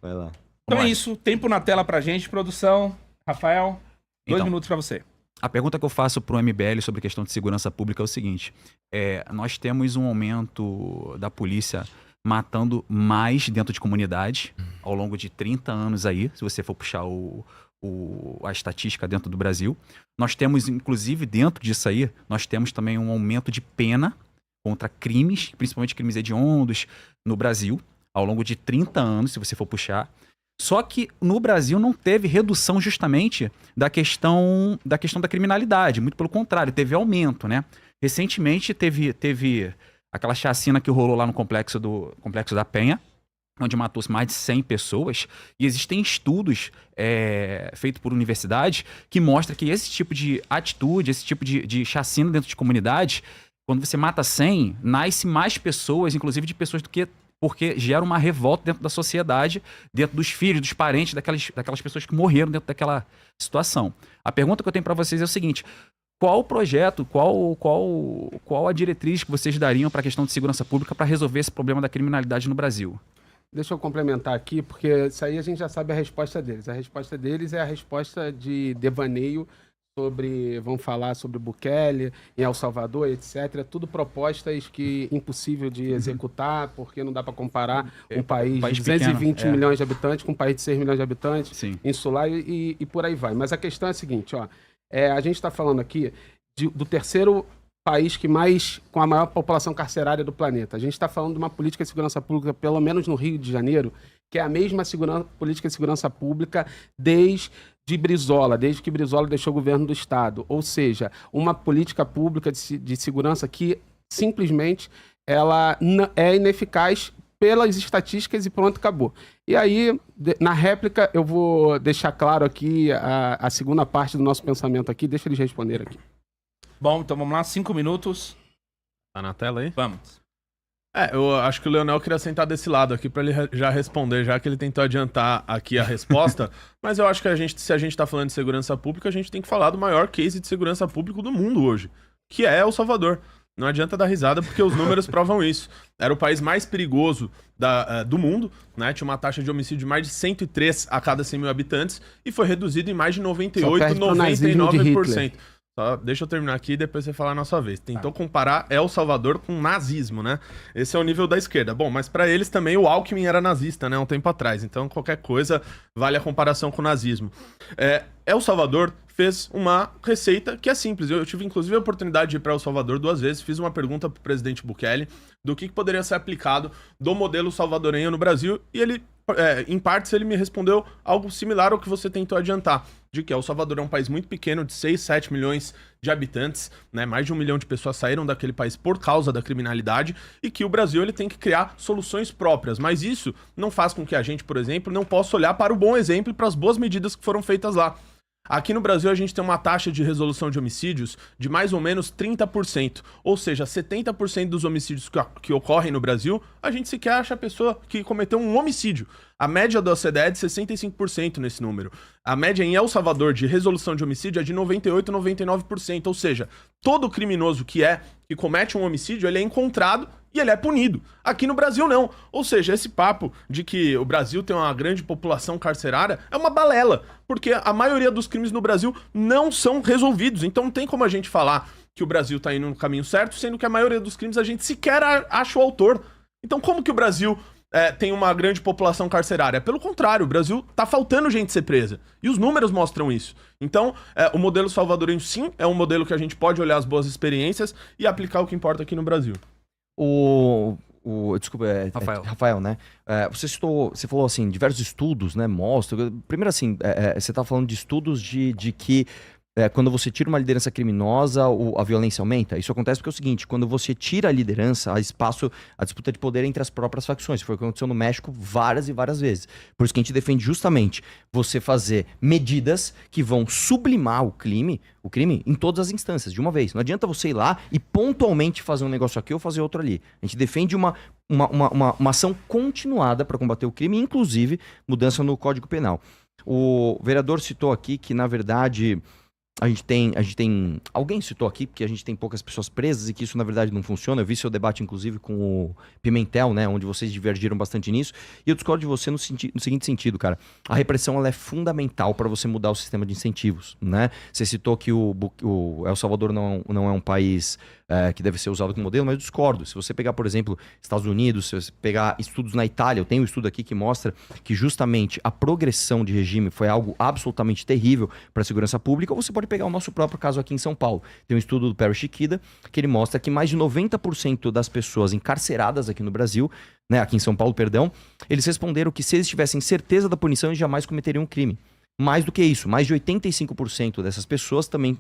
Vai lá. Então Vamos é lá. isso. Tempo na tela pra gente, produção. Rafael, 2 Então. minutos pra você. A pergunta que eu faço para o MBL sobre a questão de segurança pública é o seguinte: nós temos um aumento da polícia matando mais dentro de comunidade ao longo de 30 anos aí, se você for puxar a estatística dentro do Brasil. Nós temos, inclusive, dentro disso aí, nós temos também um aumento de pena contra crimes, principalmente crimes hediondos, no Brasil, ao longo de 30 anos, se você for puxar. Só que no Brasil não teve redução justamente da questão da criminalidade. Muito pelo contrário, teve aumento, né? Recentemente teve aquela chacina que rolou lá no Complexo da Penha, onde matou-se mais de 100 pessoas. E existem estudos feitos por universidades que mostram que esse tipo de atitude, esse tipo de chacina dentro de comunidades, quando você mata 100, nasce mais pessoas, inclusive de pessoas porque gera uma revolta dentro da sociedade, dentro dos filhos, dos parentes, daquelas pessoas que morreram dentro daquela situação. A pergunta que eu tenho para vocês é o seguinte: qual o projeto, qual a diretriz que vocês dariam para a questão de segurança pública para resolver esse problema da criminalidade no Brasil? Deixa eu complementar aqui, porque isso aí a gente já sabe a resposta deles. A resposta deles é a resposta de devaneio vamos falar sobre Bukele, em El Salvador, etc. Tudo propostas que impossível de executar, porque não dá para comparar um país de 220 pequeno, milhões de habitantes com um país de 6 milhões de habitantes, Sim. insular e por aí vai. Mas a questão é a seguinte, ó, a gente está falando aqui do terceiro país com a maior população carcerária do planeta. A gente está falando de uma política de segurança pública, pelo menos no Rio de Janeiro, que é a mesma política de segurança pública desde que Brizola deixou o governo do Estado. Ou seja, uma política pública de segurança que simplesmente ela é ineficaz pelas estatísticas e pronto, acabou. E aí, na réplica, eu vou deixar claro aqui a segunda parte do nosso pensamento aqui. Deixa eles responder aqui. Bom, então vamos lá, 5 minutos. Tá na tela aí? Vamos. Eu acho que o Leonel queria sentar desse lado aqui pra ele já responder, já que ele tentou adiantar aqui a resposta. Mas eu acho que se a gente tá falando de segurança pública, a gente tem que falar do maior case de segurança pública do mundo hoje, que é El Salvador. Não adianta dar risada, porque os números provam isso. Era o país mais perigoso do mundo, né? Tinha uma taxa de homicídio de mais de 103 a cada 100 mil habitantes e foi reduzido em mais de 98, 99%. Só deixa eu terminar aqui e depois você falar na sua vez. Tentou comparar El Salvador com nazismo, né? Esse é o nível da esquerda. Bom, mas pra eles também o Alckmin era nazista, né? Um tempo atrás. Então qualquer coisa vale a comparação com o nazismo. El Salvador fez uma receita que é simples. Eu tive inclusive a oportunidade de ir para El Salvador 2 vezes. Fiz uma pergunta pro presidente Bukele do que poderia ser aplicado do modelo salvadorenho no Brasil. E ele, em partes, ele me respondeu algo similar ao que você tentou adiantar. De que El Salvador é um país muito pequeno, de 6, 7 milhões de habitantes, né? Mais de 1 milhão de pessoas saíram daquele país por causa da criminalidade e que o Brasil ele tem que criar soluções próprias. Mas isso não faz com que a gente, por exemplo, não possa olhar para o bom exemplo e para as boas medidas que foram feitas lá. Aqui no Brasil a gente tem uma taxa de resolução de homicídios de mais ou menos 30%, ou seja, 70% dos homicídios que ocorrem no Brasil, a gente sequer acha a pessoa que cometeu um homicídio. A média da OCDE é de 65% nesse número. A média em El Salvador de resolução de homicídio é de 98, 99%, ou seja, todo criminoso que comete um homicídio, ele é encontrado e ele é punido. Aqui no Brasil não. Ou seja, esse papo de que o Brasil tem uma grande população carcerária é uma balela, porque a maioria dos crimes no Brasil não são resolvidos. Então não tem como a gente falar que o Brasil tá indo no caminho certo, sendo que a maioria dos crimes a gente sequer acha o autor. Então como que o Brasil tem uma grande população carcerária? Pelo contrário, o Brasil tá faltando gente ser presa. E os números mostram isso. Então, o modelo salvadorenho, sim, é um modelo que a gente pode olhar as boas experiências e aplicar o que importa aqui no Brasil. Desculpa, Rafael, né? Você falou assim, diversos estudos, né? Mostram. Primeiro, assim, você tá falando de estudos de que quando você tira uma liderança criminosa, a violência aumenta. Isso acontece porque é o seguinte: quando você tira a liderança, há espaço, a disputa de poder entre as próprias facções. Foi o que aconteceu no México várias e várias vezes. Por isso que a gente defende justamente você fazer medidas que vão sublimar o crime em todas as instâncias, de uma vez. Não adianta você ir lá e pontualmente fazer um negócio aqui ou fazer outro ali. A gente defende uma ação continuada para combater o crime, inclusive mudança no Código Penal. O vereador citou aqui que, na verdade, A gente tem. Alguém citou aqui que a gente tem poucas pessoas presas e que isso na verdade não funciona. Eu vi seu debate, inclusive, com o Pimentel, né? Onde vocês divergiram bastante nisso. E eu discordo de você no seguinte sentido, cara. A repressão ela é fundamental para você mudar o sistema de incentivos, né? Você citou que o El Salvador não é um país que deve ser usado como modelo, mas eu discordo. Se você pegar, por exemplo, Estados Unidos, se você pegar estudos na Itália, eu tenho um estudo aqui que mostra que justamente a progressão de regime foi algo absolutamente terrível para a segurança pública. Ou você pode pegar o nosso próprio caso aqui em São Paulo. Tem um estudo do Perry Chiquida que ele mostra que mais de 90% das pessoas encarceradas aqui no Brasil, né, aqui em São Paulo, perdão, eles responderam que se eles tivessem certeza da punição, eles jamais cometeriam um crime. Mais do que isso, mais de 85% dessas pessoas também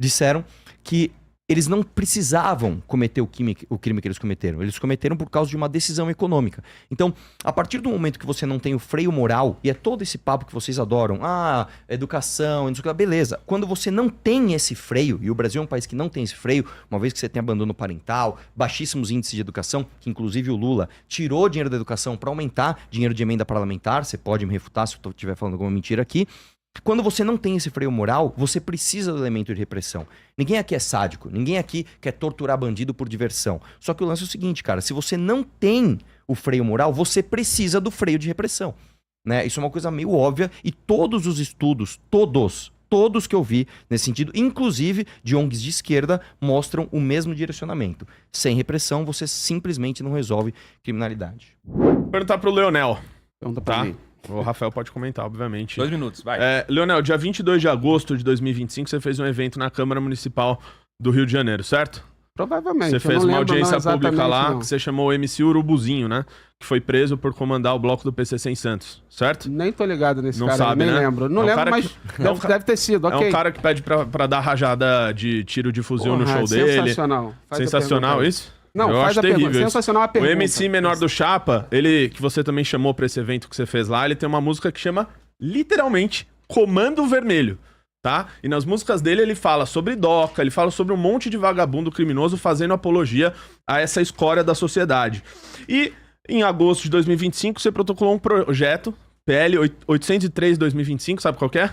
disseram que eles não precisavam cometer o crime que eles cometeram. Eles cometeram por causa de uma decisão econômica. Então, a partir do momento que você não tem o freio moral, e é todo esse papo que vocês adoram, educação, não sei o que lá, beleza. Quando você não tem esse freio, e o Brasil é um país que não tem esse freio, uma vez que você tem abandono parental, baixíssimos índices de educação, que inclusive o Lula tirou dinheiro da educação para aumentar dinheiro de emenda parlamentar, você pode me refutar se eu estiver falando alguma mentira aqui. Quando você não tem esse freio moral, você precisa do elemento de repressão. Ninguém aqui é sádico, ninguém aqui quer torturar bandido por diversão. Só que o lance é o seguinte, cara, se você não tem o freio moral, você precisa do freio de repressão, né? Isso é uma coisa meio óbvia e todos os estudos, todos que eu vi nesse sentido, inclusive de ONGs de esquerda, mostram o mesmo direcionamento. Sem repressão, você simplesmente não resolve criminalidade. Vou perguntar pro Leonel. Pergunta pra mim. O Rafael pode comentar, obviamente. 2 minutos, vai. Leonel, dia 22 de agosto de 2025, você fez um evento na Câmara Municipal do Rio de Janeiro, certo? Provavelmente. Você fez uma audiência pública lá, não. que você chamou o MC Urubuzinho, né? Que foi preso por comandar o bloco do PCC em Santos, certo? Nem tô ligado nesse Não cara, sabe, nem né? lembro. Não É um lembro, cara mas que- deve ter sido, ok. É um cara que pede pra dar rajada de tiro de fuzil no Porra, show dele. Sensacional. Faz a Sensacional pergunta aí. isso? Não, Eu faz acho a pergunta. terrível isso. Sensacional a pergunta. O MC menor do Chapa, ele, que você também chamou pra esse evento que você fez lá, ele tem uma música que chama, literalmente, Comando Vermelho, tá? E nas músicas dele ele fala sobre DOCA, ele fala sobre um monte de vagabundo criminoso fazendo apologia a essa escória da sociedade. E em agosto de 2025 você protocolou um projeto, PL 803-2025, sabe qual que é?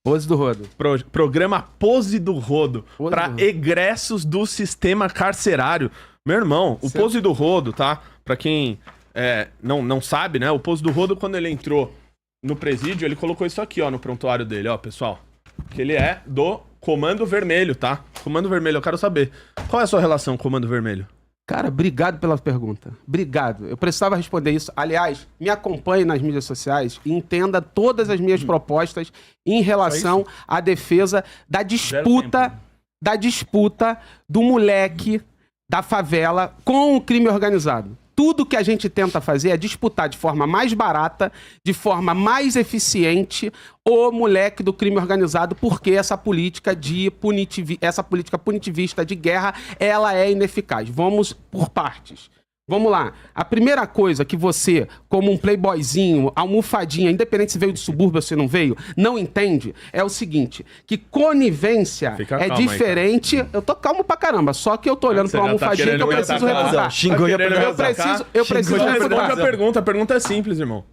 Pose do Rodo. Programa Pose do Rodo, Pose para do Rodo. egressos do sistema carcerário. Meu irmão, o Certo. Pose do Rodo, tá? Pra quem não sabe, né? O Pose do Rodo, quando ele entrou no presídio, ele colocou isso aqui, ó, no prontuário dele, ó, pessoal. Que ele é do Comando Vermelho, tá? Comando Vermelho, eu quero saber. Qual é a sua relação com o Comando Vermelho? Cara, obrigado pela pergunta. Obrigado. Eu precisava responder isso. Aliás, me acompanhe nas mídias sociais e entenda todas as minhas propostas em relação à defesa da disputa do moleque da favela com o crime organizado. Tudo que a gente tenta fazer é disputar de forma mais barata, de forma mais eficiente, o moleque do crime organizado, porque essa política punitivista de guerra, ela é ineficaz. Vamos por partes. Vamos lá. A primeira coisa que você, como um playboyzinho, almofadinha, independente se veio de subúrbio ou se não veio, não entende, é o seguinte, que conivência Fica é calmo aí, diferente... Eu tô calmo pra caramba, só que eu tô olhando Você pra uma já tá almofadinha que eu querendo me preciso atacar. refutar. Xingou já Tá querendo me atacar? Eu preciso Não responde refutar. a pergunta é simples, irmão.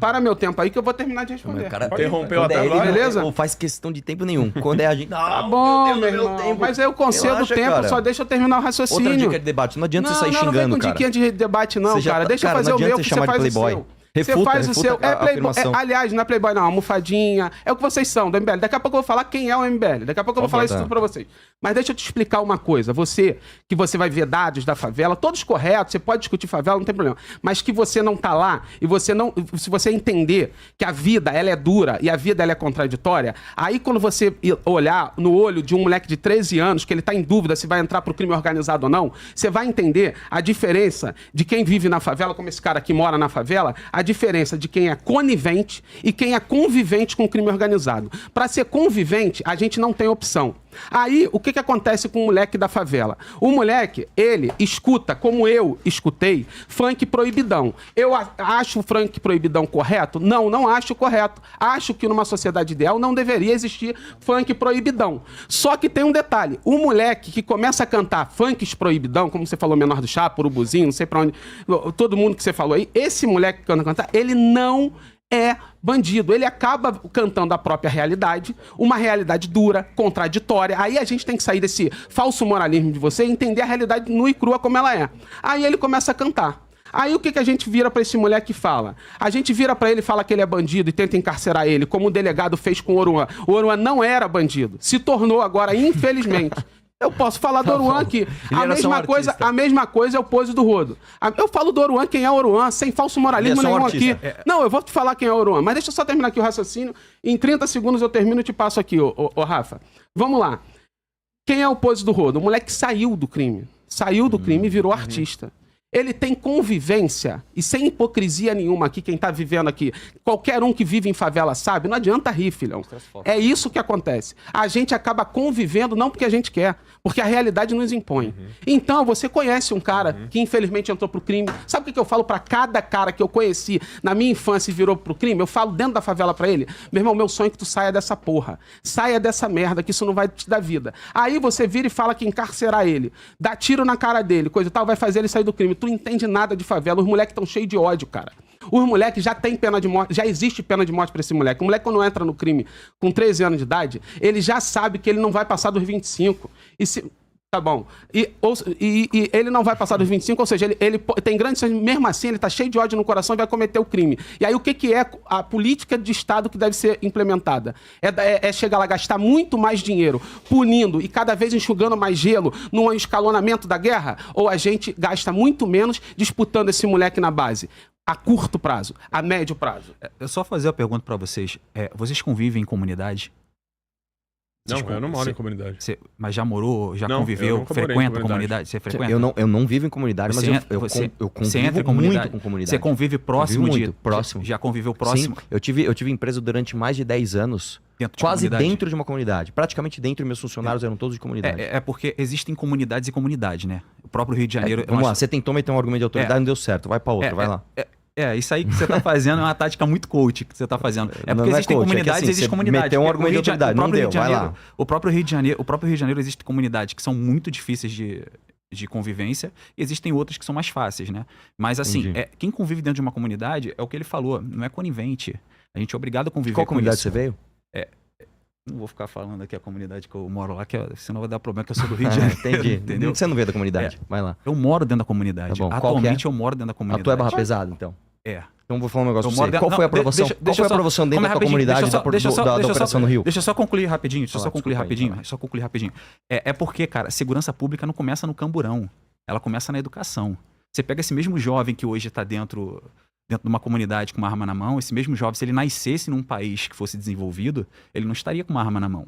Para meu tempo aí que eu vou terminar de responder. O cara Interrompeu quando até é ele, agora. Beleza? Não faz questão de tempo nenhum. Quando é a gente. Tá bom, meu irmão. Mas eu concedo Relaxa, tempo, cara. só deixa eu terminar o Outra raciocínio. dica de debate. Não adianta você sair não vem xingando, com cara. diquinha de debate não, Você já cara. tá- Deixa eu cara, fazer não o meu, adianta que você chamar você de faz o playboy. seu. Refuta, Você faz o refuta seu. a Playboy. afirmação. Aliás, não é Playboy, não. Almofadinha. É o que vocês são, do MBL. Daqui a pouco eu vou falar quem é o MBL. Daqui a pouco eu vou falar isso tudo pra vocês. Mas deixa eu te explicar uma coisa. Você vai ver dados da favela, todos corretos, você pode discutir favela, não tem problema. Mas que você não tá lá e você não. Se você entender que a vida ela é dura e a vida ela é contraditória, aí quando você olhar no olho de um moleque de 13 anos, que ele tá em dúvida se vai entrar pro crime organizado ou não, você vai entender a diferença de quem vive na favela, como esse cara que mora na favela, a diferença de quem é conivente e quem é convivente com o crime organizado. Para ser convivente, a gente não tem opção. Aí, o que acontece com o moleque da favela? O moleque, ele escuta, como eu escutei, funk proibidão. Eu acho o funk proibidão correto? Não, não acho correto. Acho que numa sociedade ideal não deveria existir funk proibidão. Só que tem um detalhe. O moleque que começa a cantar funks proibidão, como você falou, Menor do Chapa, Urubuzinho, não sei pra onde, todo mundo que você falou aí, esse moleque que canta, ele não é bandido. Ele acaba cantando a própria realidade, uma realidade dura, contraditória. Aí a gente tem que sair desse falso moralismo de você e entender a realidade nua e crua como ela é. Aí ele começa a cantar. Aí o que a gente vira pra esse moleque e fala? A gente vira pra ele e fala que ele é bandido e tenta encarcerar ele, como o delegado fez com o Oruan. O Oruan não era bandido, se tornou agora, infelizmente. Eu posso falar do Oruan aqui. A mesma coisa é o Pose do Rodo. Eu falo do Oruan, quem é o Oruan, sem falso moralismo nenhum aqui. Não, eu vou te falar quem é o Oruan, mas deixa eu só terminar aqui o raciocínio. Em 30 segundos eu termino e te passo aqui, ô Rafa. Vamos lá. Quem é o Pose do Rodo? O moleque saiu do crime. Saiu do crime e virou artista. Ele tem convivência, e sem hipocrisia nenhuma aqui, quem tá vivendo aqui, qualquer um que vive em favela sabe, não adianta rir, filhão. É isso que acontece. A gente acaba convivendo não porque a gente quer, porque a realidade nos impõe. Então, você conhece um cara que infelizmente entrou pro crime. Sabe o que eu falo pra cada cara que eu conheci na minha infância e virou pro crime? Eu falo dentro da favela pra ele, meu irmão, meu sonho é que tu saia dessa porra. Saia dessa merda, que isso não vai te dar vida. Aí você vira e fala que encarcerar ele, dá tiro na cara dele, coisa e tal, vai fazer ele sair do crime. Tu não entende nada de favela. Os moleques estão cheios de ódio, cara. Os moleques já têm pena de morte, já existe pena de morte pra esse moleque. O moleque, quando entra no crime com 13 anos de idade, ele já sabe que ele não vai passar dos 25. E se... Tá bom. E ele não vai passar dos 25, ou seja, ele tem grandes chances, mesmo assim, ele tá cheio de ódio no coração e vai cometer o crime. E aí, o que é a política de Estado que deve ser implementada? É chegar lá, gastar muito mais dinheiro, punindo e cada vez enxugando mais gelo num escalonamento da guerra? Ou a gente gasta muito menos disputando esse moleque na base? A curto prazo, a médio prazo. Eu só fazer a pergunta pra vocês. Vocês convivem em comunidade? Não, eu não moro em comunidade. Mas já morou, já conviveu, frequenta comunidade? Você frequenta? Eu não vivo em comunidade, mas eu convivo muito com comunidade. Você convive próximo próximo. Já conviveu próximo? Sim, eu tive empresa durante mais de 10 anos, quase dentro de uma comunidade. Praticamente dentro, meus funcionários eram todos de comunidade. É porque existem comunidades e comunidade, né? O próprio Rio de Janeiro... Vamos lá, você tentou meter um argumento de autoridade, não deu certo. Vai pra outra, vai lá. Isso aí que você tá fazendo é uma tática muito coach que você tá fazendo. É porque existem comunidades, assim, existe comunidade. Meteu um argumento de autoridade, não deu, vai lá. O próprio Rio de Janeiro existe comunidades que são muito difíceis de convivência e existem outras que são mais fáceis, né? Mas assim, quem convive dentro de uma comunidade é o que ele falou, não é conivente. A gente é obrigado a conviver com isso. Qual comunidade você veio? Não vou ficar falando aqui a comunidade que eu moro lá, senão vai dar problema, que eu sou do Rio de Janeiro. Entendi. Entendeu? Você não veio da comunidade, vai lá. Eu moro dentro da comunidade. Tá bom. Atualmente eu moro dentro da comunidade. A tua é Barra Pesada, então? Então vou falar um negócio pra você. Qual foi a aprovação? Qual foi a aprovação dentro da comunidade da operação no Rio? Deixa eu só concluir rapidinho. É porque, cara, segurança pública não começa no camburão. Ela começa na educação. Você pega esse mesmo jovem que hoje está dentro de uma comunidade com uma arma na mão, esse mesmo jovem, se ele nascesse num país que fosse desenvolvido, ele não estaria com uma arma na mão.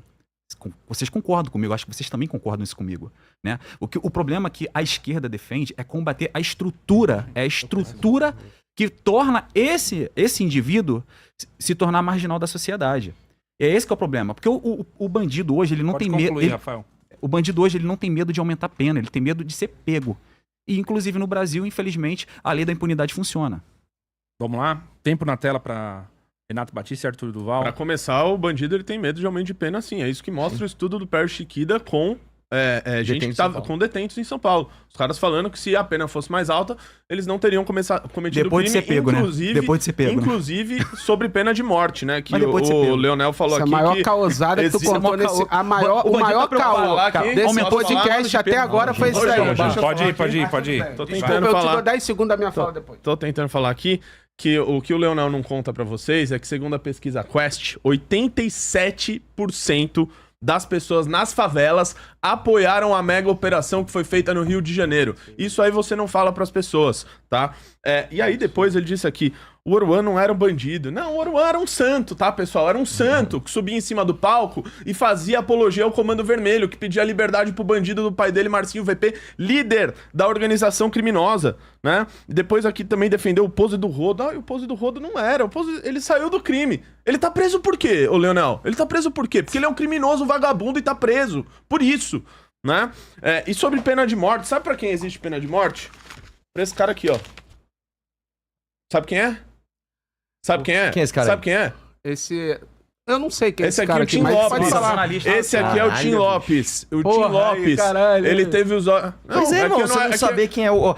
Vocês concordam comigo, acho que vocês também concordam isso comigo, né? O problema que a esquerda defende é combater a estrutura, que torna esse indivíduo se tornar marginal da sociedade. É esse que é o problema, porque o bandido hoje, ele não tem medo... Rafael. O bandido hoje, ele não tem medo de aumentar a pena, ele tem medo de ser pego. E, inclusive, no Brasil, infelizmente, a lei da impunidade funciona. Vamos lá? Tempo na tela para Renato Batista e Arthur Duval. Pra começar, o bandido ele tem medo de aumento de pena, sim. É isso que mostra o estudo do Pério Chiquida com gente que tava com detentos em São Paulo. Os caras falando que se a pena fosse mais alta, eles não teriam cometido depois crime, de ser pego, inclusive, né? Depois de ser pego, inclusive sobre pena de morte, né? Que o Leonel falou aqui. A maior causada que tu contou nesse... O maior caô desse podcast até agora foi isso aí. Pode ir. Tô tentando falar. Eu te dou 10 segundos da minha fala depois. Tô tentando falar aqui que o que o Leonel não conta pra vocês é que, segundo a pesquisa Quest, 87% das pessoas nas favelas apoiaram a mega operação que foi feita no Rio de Janeiro. Isso aí você não fala pras pessoas, tá? E aí depois ele disse aqui, o Oruan não era um bandido. Não, o Oruan era um santo, tá, pessoal? Era um santo que subia em cima do palco e fazia apologia ao Comando Vermelho, que pedia liberdade pro bandido do pai dele, Marcinho VP, líder da organização criminosa, né? E depois aqui também defendeu o Pose do Rodo. E o Pose do Rodo não era. Ele saiu do crime. Ele tá preso por quê, ô Leonel? Ele tá preso por quê? Porque ele é um criminoso vagabundo e tá preso. Por isso, né? E sobre pena de morte, sabe pra quem existe pena de morte? Pra esse cara aqui, ó. Sabe quem é? Sabe quem é? Quem é esse cara? Esse... Eu não sei quem é Esse esse aqui cara é o Tim mas Lopes. pode falar. Jornalista. Esse aqui é o Tim Caralho, Lopes. O Tim Porra, Lopes, caralho. ele teve os olhos... Pois é, irmão, você não saber quem é o...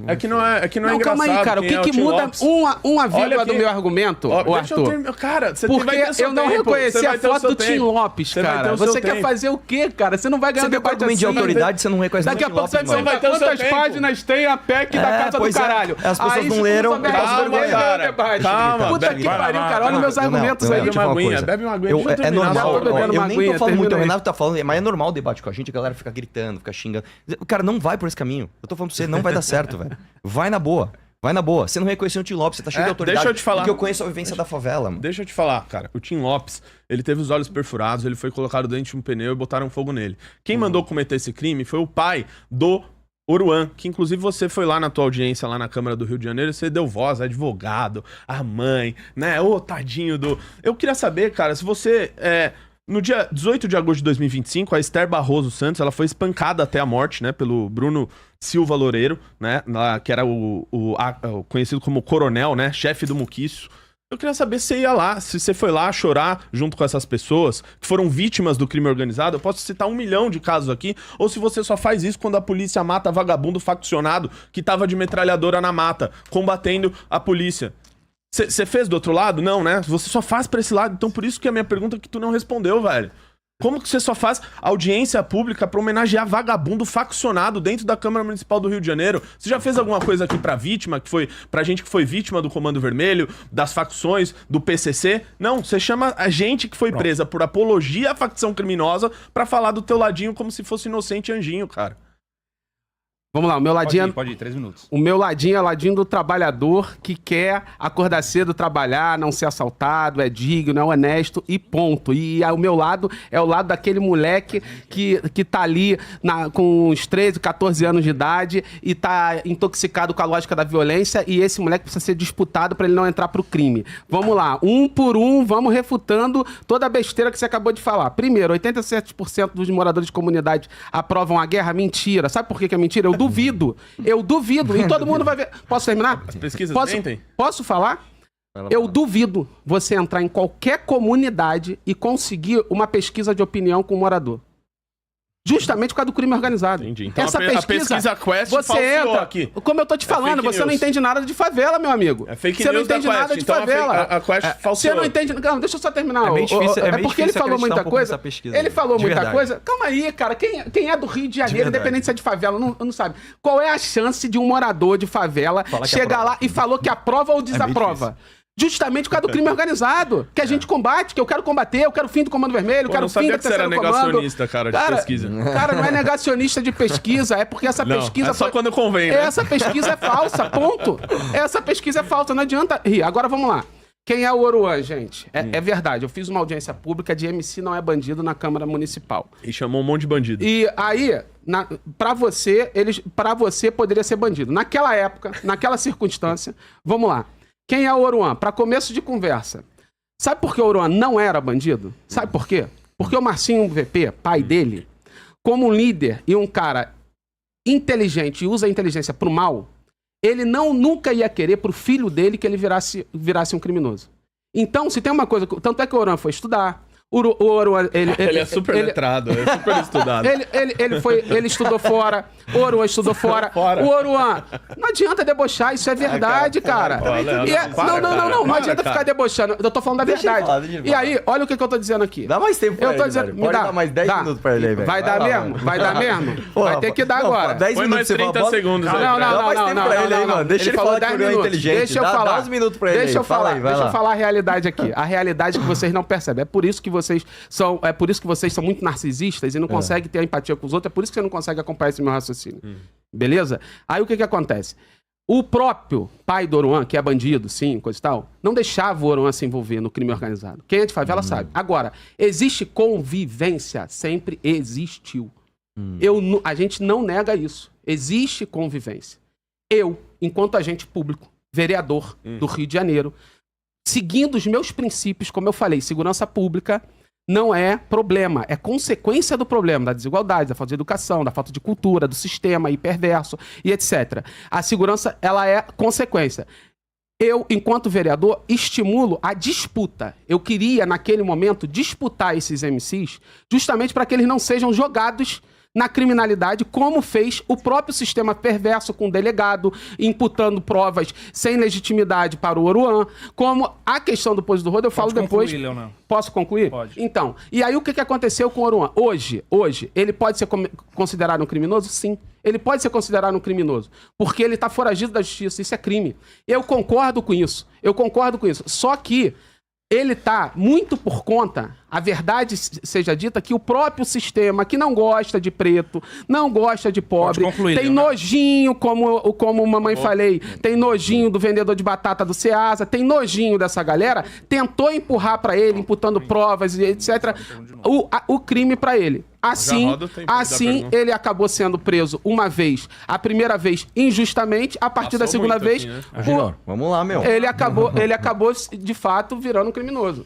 É que não é Não, calma engraçado aí, cara. O quem que, é que Tim muda Lopes. uma vírgula aqui. do meu argumento, Ó, ô deixa eu Arthur? terminar. Cara, você Porque vai ter seu eu não tempo. reconheci Você vai a ter o foto seu do Tim tempo. Lopes, Você vai ter cara. o seu Você quer tempo. fazer o quê, cara? Você não vai ganhar Você vê com debate argumento de assim. autoridade, você não reconhece Daqui a nem o pouco você Lopes, vai mano. vai ter o seu quantas tempo. páginas tem a PEC da Casa do pois é. Caralho. As pessoas Aí, não se tu leram, souber então responder, calma, ganha o cara. debate. Calma, Puta vai, que vai, pariu, vai, cara. Olha vai. meus argumentos não, aí. Bebe uma aguinha, bebe uma aguinha. Eu, Deixa eu é terminar, normal, Mauro. tô bebendo eu uma nem tô aguinha, falando muito, o termina aí. Renato tá falando, mas é normal o debate com a gente, a galera fica gritando, fica xingando. Cara, não vai por esse caminho. Eu tô falando pra você, não vai dar certo, velho. Vai na boa. Vai na boa. Você não reconheceu o Tim Lopes, você tá cheio de autoridade. deixa eu te falar. Porque eu conheço a vivência da favela, mano. Deixa eu te falar, cara. O Tim Lopes, ele teve os olhos perfurados, ele foi colocado dentro de um pneu e botaram fogo nele. Quem mandou cometer esse crime foi o pai do Oruan, que inclusive você foi lá na tua audiência, lá na Câmara do Rio de Janeiro, você deu voz, advogado, a mãe, né? Ô, tadinho do... Eu queria saber, cara, se você... No dia 18 de agosto de 2025, a Esther Barroso Santos, ela foi espancada até a morte, né, pelo Bruno Silva Loureiro, né, que era o conhecido como coronel, né, chefe do Muquiço. Eu queria saber se você ia lá, se você foi lá chorar junto com essas pessoas que foram vítimas do crime organizado. Eu posso citar 1 milhão de casos aqui, ou se você só faz isso quando a polícia mata vagabundo faccionado que tava de metralhadora na mata, combatendo a polícia. Você fez do outro lado? Não, né? Você só faz pra esse lado. Então por isso que a minha pergunta é que tu não respondeu, velho. Como que você só faz audiência pública pra homenagear vagabundo faccionado dentro da Câmara Municipal do Rio de Janeiro? Você já fez alguma coisa aqui pra vítima, pra gente que foi vítima do Comando Vermelho, das facções, do PCC? Não, você chama a gente que foi presa por apologia à facção criminosa pra falar do teu ladinho como se fosse inocente anjinho, cara. Vamos lá, o meu ladinho... Pode ir, 3 minutos. O meu ladinho é ladinho do trabalhador que quer acordar cedo, trabalhar, não ser assaltado, é digno, é honesto e ponto. E o meu lado é o lado daquele moleque que tá ali com uns 13, 14 anos de idade e tá intoxicado com a lógica da violência, e esse moleque precisa ser disputado para ele não entrar pro crime. Vamos lá, um por um, vamos refutando toda a besteira que você acabou de falar. Primeiro, 87% dos moradores de comunidade aprovam a guerra. Mentira. Sabe por que é mentira? Eu duvido. E todo mundo vai ver. Posso terminar? As pesquisas mentem? Posso falar? Eu duvido você entrar em qualquer comunidade e conseguir uma pesquisa de opinião com o morador. Justamente por causa do crime organizado. Entendi. Então Essa a pesquisa Quest você falseou entra, aqui. como eu tô te falando, fake você não news. entende nada de favela, meu amigo. É fake você não news da entende Quest. nada de Então favela. a Quest Você falseou. não entende... Não, deixa eu só terminar. É bem difícil- é bem porque ele difícil falou acreditar muita um pouco coisa. nessa pesquisa, Ele falou de muita verdade. coisa. Calma aí, cara. Quem é do Rio de Janeiro, verdade. independente se é de favela, não sabe. Qual é a chance de um morador de favela Falar que chegar aprova. lá e falou que aprova ou desaprova? Justamente por causa do crime organizado, que a gente combate, que eu quero combater, eu quero o fim do Comando Vermelho, eu Pô, quero não o fim sabia do que você era terceiro comando. negacionista, cara, de pesquisa. Cara, não é negacionista de pesquisa, é porque essa Não, pesquisa... é só quando convém, né? Essa pesquisa é falsa, ponto. Essa pesquisa é falsa, não adianta rir. Agora vamos lá. Quem é o Oruan, gente? É verdade, eu fiz uma audiência pública de MC Não É Bandido na Câmara Municipal. E chamou um monte de bandido. E aí, pra você poderia ser bandido. Naquela época, naquela circunstância, vamos lá. Quem é o Oruan? Para começo de conversa. Sabe por que o Oruan não era bandido? Sabe por quê? Porque o Marcinho VP, pai dele, como um líder e um cara inteligente e usa a inteligência pro mal, ele nunca ia querer pro filho dele que ele virasse um criminoso. Então, se tem uma coisa... Tanto é que o Oruan foi estudar. O Oruan... Ele é super letrado, é super estudado. Ele estudou fora. O Oruan estudou fora. O Oruan... Não adianta debochar, isso é verdade, cara. Não adianta ficar debochando. Eu tô falando da Deixa ele verdade. falar, deixa ele E aí, olha o que eu tô dizendo aqui. Dá mais tempo pra Eu tô ele, dizendo... velho. Me Pode dá, dar mais 10 dá. minutos pra ele aí, velho. Vai dar lá, mesmo? mano. Vai dar mesmo? Vai ter que dar agora. 10 Põe minutos mais você 30 fala, segundos aí. Não, Dá mais tempo pra ele aí, mano. Deixa ele falar que o Oruan é inteligente. Deixa eu falar. Dá uns minutos pra ele Deixa eu aí. Fala falar. aí, vai Deixa eu lá. falar a realidade aqui. A realidade que vocês não percebem. É por isso que vocês são muito narcisistas e não conseguem ter empatia com os outros. É por isso que você não consegue acompanhar esse meu raciocínio. Beleza? Aí o que acontece? O próprio pai do Oruan, que é bandido, sim, coisa e tal, não deixava o Oruan se envolver no crime organizado. Quem é de favela sabe. Agora, existe convivência? Sempre existiu. A gente não nega isso. Existe convivência. Eu, enquanto agente público, vereador do Rio de Janeiro, seguindo os meus princípios, como eu falei, segurança pública não é problema, é consequência do problema, da desigualdade, da falta de educação, da falta de cultura, do sistema hiperverso e etc. A segurança, ela é consequência. Eu, enquanto vereador, estimulo a disputa. Eu queria, naquele momento, disputar esses MCs justamente para que eles não sejam jogados na criminalidade, como fez o próprio sistema perverso com o delegado, imputando provas sem legitimidade para o Oruan, como a questão do Pouso do Rodo, eu falo depois... Concluir, Leonel. Posso concluir? Pode. Então, e aí o que aconteceu com o Oruan? Hoje, ele pode ser considerado um criminoso? Sim. Ele pode ser considerado um criminoso, porque ele está foragido da justiça, isso é crime. Eu concordo com isso, Só que ele tá muito por conta, a verdade seja dita, que o próprio sistema, que não gosta de preto, não gosta de pobre, concluir, tem né? nojinho, como mamãe falei, tem nojinho do vendedor de batata do Ceasa, tem nojinho dessa galera, tentou empurrar pra ele, imputando provas e etc, o crime pra ele. Assim, roda o tempo aí da pergunta. ele acabou sendo preso uma vez, a primeira vez injustamente, a partir da Passou segunda muito vez, aqui, né? Júnior, vamos lá, meu. ele acabou de fato virando um criminoso.